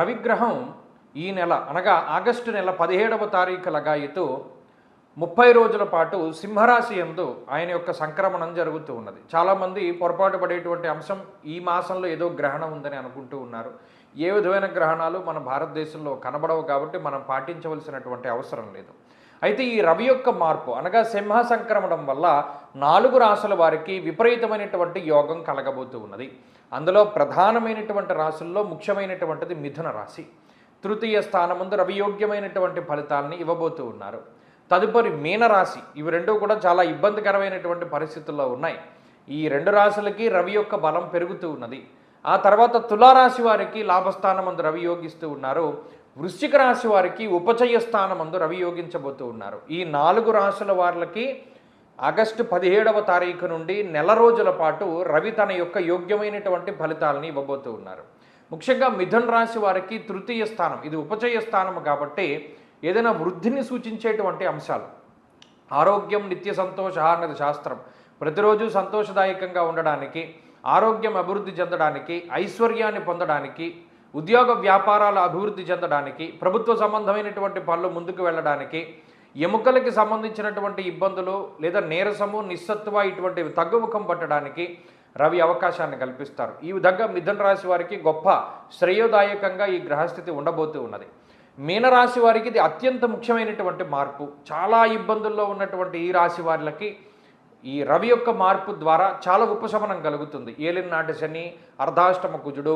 రవిగ్రహం ఈ నెల అనగా ఆగస్టు నెల 17వ తారీఖు లగాయతు 30 రోజుల పాటు సింహరాశి యందు ఆయన యొక్క సంక్రమణం జరుగుతూ ఉన్నది. చాలామంది పొరపాటు పడేటువంటి అంశం ఈ మాసంలో ఏదో గ్రహణం ఉందని అనుకుంటూ ఉన్నారు. ఏ విధమైన గ్రహణాలు మన భారతదేశంలో కనబడవు కాబట్టి మనం పాటించవలసినటువంటి అవసరం లేదు. అయితే ఈ రవి యొక్క మార్పు అనగా సింహ సంక్రమణం వల్ల 4 రాశుల వారికి విపరీతమైనటువంటి యోగం కలగబోతూ ఉన్నది. అందులో ప్రధానమైనటువంటి రాశుల్లో ముఖ్యమైనటువంటిది మిథున రాశి. తృతీయ స్థానమందు రవియోగ్యమైనటువంటి ఫలితాలని ఇవ్వబోతూ ఉన్నారు. తదుపరి మీనరాశి. ఇవి రెండు కూడా చాలా ఇబ్బందికరమైనటువంటి పరిస్థితుల్లో ఉన్నాయి. ఈ 2 రాశులకి రవి యొక్క బలం పెరుగుతూ ఉన్నది. ఆ తర్వాత తులారాశి వారికి లాభస్థానమందు రవి యోగిస్తూ ఉన్నారు. వృశ్చిక రాశి వారికి ఉపచయ స్థానమందు రవి యోగించబోతూ ఉన్నారు. ఈ 4 రాశుల వారికి ఆగస్టు 17వ తారీఖు నుండి నెల రోజుల పాటు రవి తన యొక్క యోగ్యమైనటువంటి ఫలితాలని ఇవ్వబోతూ ఉన్నారు. ముఖ్యంగా మిథున రాశి వారికి తృతీయ స్థానం, ఇది ఉపచయ స్థానం కాబట్టి ఏదైనా వృద్ధిని సూచించేటువంటి అంశాలు. ఆరోగ్యం నిత్య సంతోష అన్నది శాస్త్రం. ప్రతిరోజు సంతోషదాయకంగా ఉండడానికి, ఆరోగ్యం అభివృద్ధి చెందడానికి, ఐశ్వర్యాన్ని పొందడానికి, ఉద్యోగ వ్యాపారాల అభివృద్ధి చెందడానికి, ప్రభుత్వ సంబంధమైనటువంటి పనులు ముందుకు వెళ్ళడానికి, ఎముకలకి సంబంధించినటువంటి ఇబ్బందులు లేదా నీరసము నిస్సత్వ ఇటువంటివి తగ్గుముఖం పట్టడానికి రవి అవకాశాన్ని కల్పిస్తారు. ఈ విధంగా మిథున రాశి వారికి గొప్ప శ్రేయోదాయకంగా ఈ గ్రహస్థితి ఉండబోతూ ఉన్నది. మీనరాశి వారికి ఇది అత్యంత ముఖ్యమైనటువంటి మార్పు. చాలా ఇబ్బందుల్లో ఉన్నటువంటి ఈ రాశి వారికి ఈ రవి యొక్క మార్పు ద్వారా చాలా ఉపశమనం కలుగుతుంది. ఏలినాటి శని, అర్ధాష్టమ కుజుడు,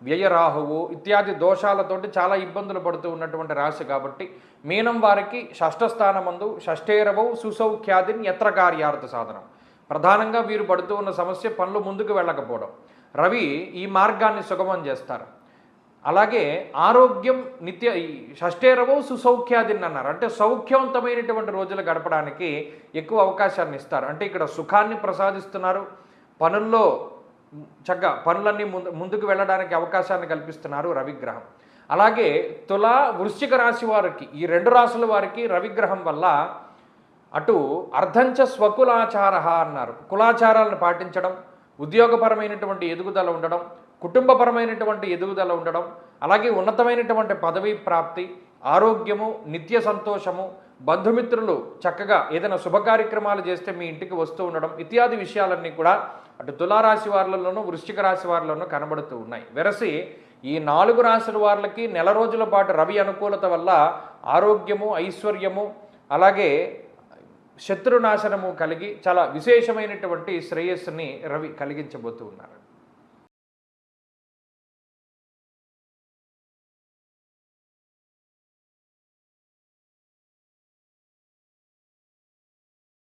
వ్యయరాహువు ఇత్యాది దోషాలతోటి చాలా ఇబ్బందులు పడుతూ ఉన్నటువంటి రాశి కాబట్టి మీనం వారికి షష్ఠస్థానమందు షష్ఠేరవౌ సుసౌఖ్యాదిన్ యత్ర కార్యార్థ సాధనం. ప్రధానంగా వీరు పడుతూ ఉన్న సమస్య పనులు ముందుకు వెళ్ళకపోవడం. రవి ఈ మార్గాన్ని సుగమం చేస్తారు. అలాగే ఆరోగ్యం నిత్య షష్ఠేరవౌ సుసౌఖ్యాదిన్ అన్నారు. అంటే సౌఖ్యవంతమైనటువంటి రోజులు గడపడానికి ఎక్కువ అవకాశాన్ని ఇస్తారు. అంటే ఇక్కడ సుఖాన్ని ప్రసాదిస్తున్నారు, పనుల్లో చక్కగా పనులన్నీ ముందుకు వెళ్ళడానికి అవకాశాన్ని కల్పిస్తున్నారు రవిగ్రహం. అలాగే తుల వృశ్చిక రాశి వారికి ఈ 2 రాశుల వారికి రవిగ్రహం వల్ల అటు అర్ధంచ స్వకులాచార అన్నారు. కులాచారాలను పాటించడం, ఉద్యోగపరమైనటువంటి ఎదుగుదల ఉండడం, కుటుంబపరమైనటువంటి ఎదుగుదల ఉండడం, అలాగే ఉన్నతమైనటువంటి పదవీ ప్రాప్తి, ఆరోగ్యము, నిత్య సంతోషము, బంధుమిత్రులు చక్కగా ఏదైనా శుభ కార్యక్రమాలు చేస్తే మీ ఇంటికి వస్తూ ఉండడం ఇత్యాది విషయాలన్నీ కూడా అటు తులారాశి వారిలోనూ వృశ్చిక రాశి వారిలోనూ కనబడుతూ ఉన్నాయి. వెరసి ఈ 4 రాశుల వారికి నెల రోజుల పాటు రవి అనుకూలత వల్ల ఆరోగ్యము, ఐశ్వర్యము, అలాగే శత్రునాశనము కలిగి చాలా విశేషమైనటువంటి శ్రేయస్సుని రవి కలిగించబోతూ ఉన్నారు.